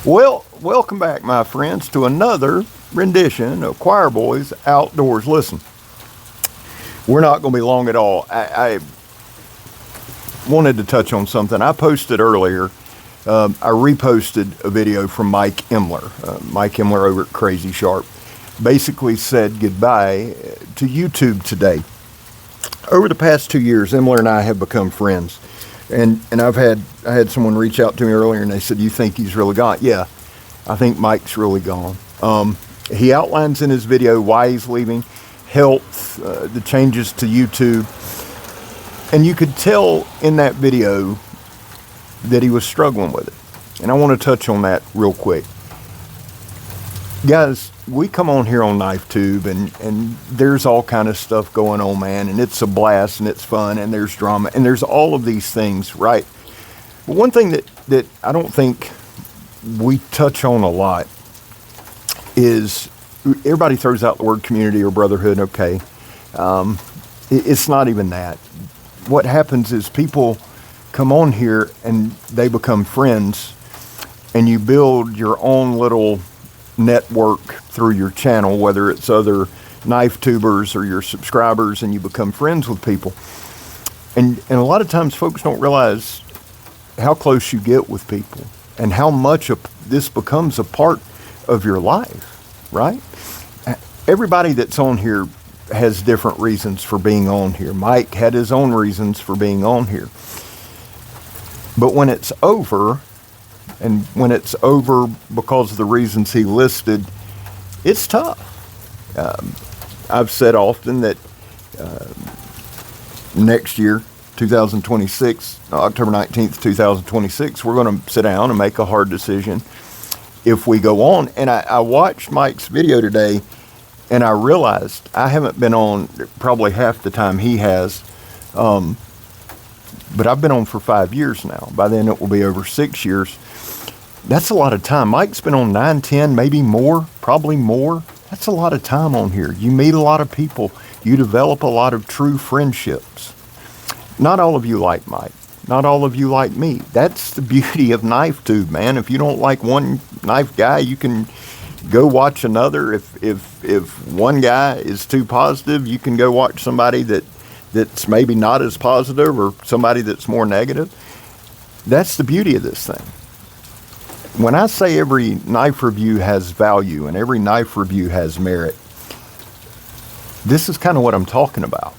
Well, welcome back, my friends, to another rendition of Choir Boys Outdoors. Listen, we're not going to be long at all. I wanted to touch on something. I posted earlier, I reposted a video from Mike Imler. Mike Imler over at Crazy Sharp basically said goodbye to YouTube today. Over the past 2 years, Imler and I have become friends. And I had someone reach out to me earlier and they said, "You think he's really gone?" Yeah, I think Mike's really gone. He outlines in his video why he's leaving, health, the changes to YouTube. And you could tell in that video that he was struggling with it. And I want to touch on that real quick. Guys, we come on here on KNIFETUBE and there's all kind of stuff going on, man, and it's a blast and it's fun and there's drama and there's all of these things, right? But one thing that I don't think we touch on a lot is everybody throws out the word community or brotherhood. Okay. It's not even that. What happens is people come on here and they become friends and you build your own little network through your channel, whether it's other KNIFETubers or your subscribers, and you become friends with people. And a lot of times folks don't realize how close you get with people and how much this becomes a part of your life, right? Everybody that's on here has different reasons for being on here. Mike had his own reasons for being on here. But when it's over, and when it's over because of the reasons he listed, it's tough. I've said often that next year, 2026, October 19th, 2026, we're going to sit down and make a hard decision if we go on. And I watched Mike's video today, and I realized I haven't been on probably half the time he has, but I've been on for 5 years now. By then it will be over 6 years. That's a lot of time. Mike's been on 9, 10, maybe more, probably more. That's a lot of time on here. You meet a lot of people. You develop a lot of true friendships. Not all of you like Mike. Not all of you like me. That's the beauty of KNIFETUBE, man. If you don't like one knife guy, you can go watch another. If one guy is too positive, you can go watch somebody that's maybe not as positive or somebody that's more negative. That's the beauty of this thing. When I say every knife review has value and every knife review has merit, this is kind of what I'm talking about.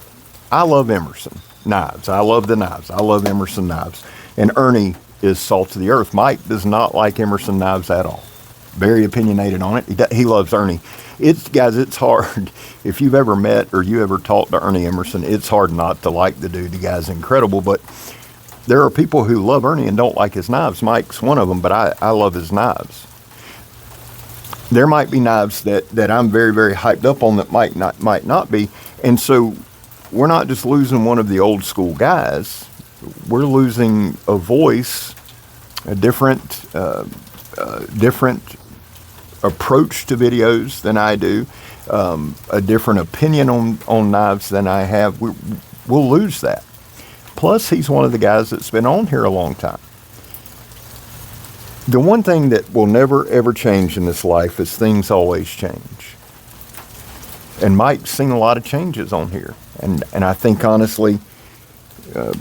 I love Emerson knives. I love the knives. I love Emerson knives. And Ernie is salt of the earth. Mike does not like Emerson knives at all. Very opinionated on it. He loves Ernie. Guys, it's hard. If you've ever met or you ever talked to Ernie Emerson, it's hard not to like the dude. The guy's incredible, but there are people who love Ernie and don't like his knives. Mike's one of them, but I love his knives. There might be knives that I'm very, very hyped up on that might not be. And so we're not just losing one of the old school guys. We're losing a voice, a different approach to videos than I do, a different opinion on knives than I have. We'll lose that. Plus, he's one of the guys that's been on here a long time. The one thing that will never, ever change in this life is things always change. And Mike's seen a lot of changes on here. And I think, honestly,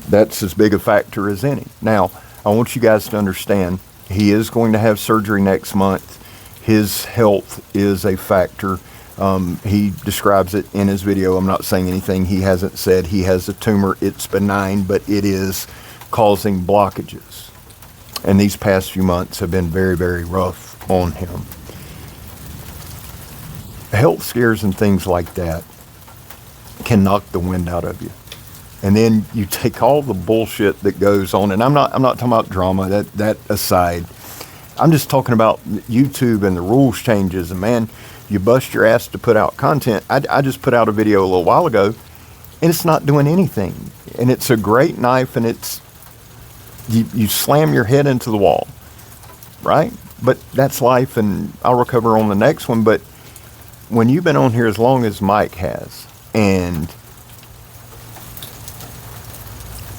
that's as big a factor as any. Now, I want you guys to understand, he is going to have surgery next month. His health is a factor. He describes it in his video. I'm not saying anything he hasn't said. He has a tumor. It's benign, but it is causing blockages. And these past few months have been very, very rough on him. Health scares and things like that can knock the wind out of you. And then you take all the bullshit that goes on. And I'm not talking about drama, that aside. I'm just talking about YouTube and the rules changes. And man, you bust your ass to put out content. I just put out a video a little while ago, and it's not doing anything. And it's a great knife, and you slam your head into the wall, right? But that's life, and I'll recover on the next one. But when you've been on here as long as Mike has, and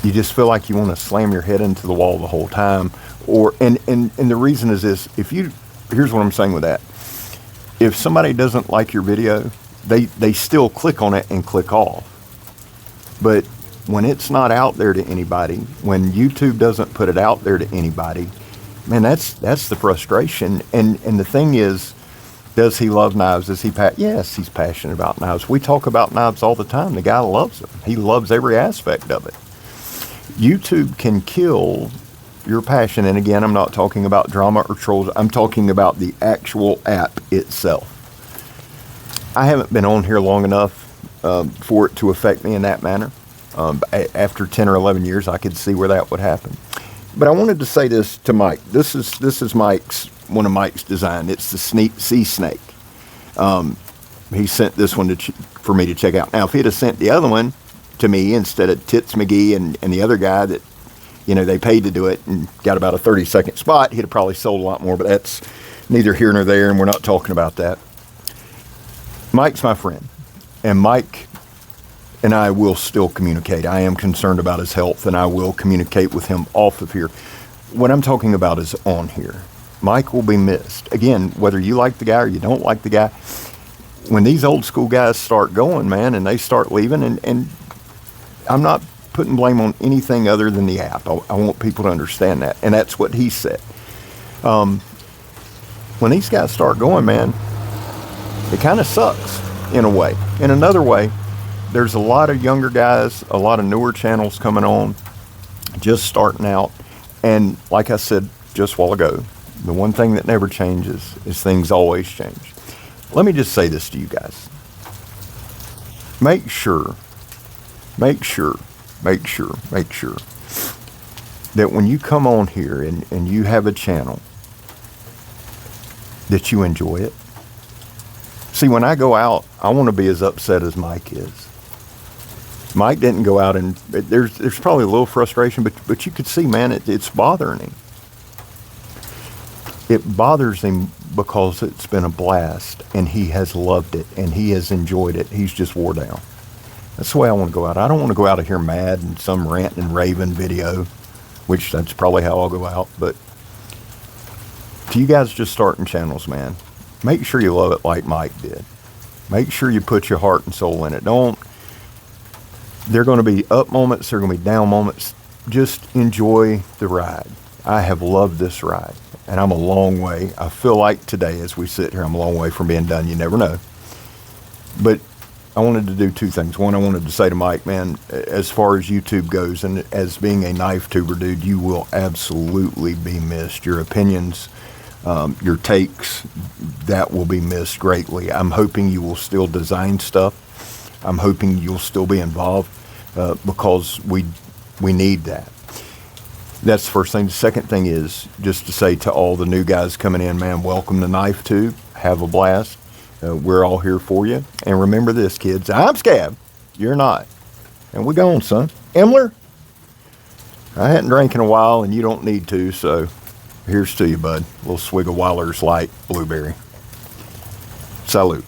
you just feel like you want to slam your head into the wall the whole time, or and the reason is this: here's what I'm saying with that. If somebody doesn't like your video, they still click on it and click off. But when it's not out there to anybody, when YouTube doesn't put it out there to anybody, man, that's the frustration. And the thing is, does he love knives? Yes, he's passionate about knives. We talk about knives all the time. The guy loves them. He loves every aspect of it. YouTube can kill your passion. And again, I'm not talking about drama or trolls. I'm talking about the actual app itself. I haven't been on here long enough for it to affect me in that manner. After 10 or 11 years, I could see where that would happen. But I wanted to say this to Mike. This is one of Mike's design. It's the sea snake. He sent this one for me to check out. Now, if he'd have sent the other one to me instead of Tits McGee and the other guy that, they paid to do it and got about a 30-second spot, he'd have probably sold a lot more. But that's neither here nor there, and we're not talking about that. Mike's my friend, and Mike and I will still communicate. I am concerned about his health, and I will communicate with him off of here. What I'm talking about is on here. Mike will be missed. Again, whether you like the guy or you don't like the guy, when these old school guys start going, man, and they start leaving, and I'm not putting blame on anything other than the app. I want people to understand that, and that's what he said. When these guys start going, man, it kind of sucks in a way. In another way, there's a lot of younger guys, a lot of newer channels coming on, just starting out. And like I said just a while ago, the one thing that never changes is things always change. Let me just say this to you guys. Make sure that when you come on here and you have a channel, that you enjoy it. See, when I go out, I want to be as upset as Mike is. Mike didn't go out, and there's probably a little frustration, but you could see, man, it's bothering him. It bothers him because it's been a blast, and he has loved it, and he has enjoyed it. He's just wore down. That's the way I want to go out. I don't want to go out of here mad in some rant and raving video, which that's probably how I'll go out. But to you guys just starting channels, man, make sure you love it like Mike did. Make sure you put your heart and soul in it. There are going to be up moments, there are going to be down moments. Just enjoy the ride. I have loved this ride, and I'm a long way. I feel like today, as we sit here, I'm a long way from being done. You never know. But I wanted to do two things. One, I wanted to say to Mike, man, as far as YouTube goes, and as being a knife tuber, dude, you will absolutely be missed. Your opinions, your takes, that will be missed greatly. I'm hoping you will still design stuff. I'm hoping you'll still be involved because we need that. That's the first thing. The second thing is just to say to all the new guys coming in, man, welcome to KNIFETUBE. Have a blast. We're all here for you. And remember this, kids. I'm Scab. You're not. And we gone, son. Imler, I hadn't drank in a while, and you don't need to, so here's to you, bud. A little swig of Weiler's Light Blueberry. Salute.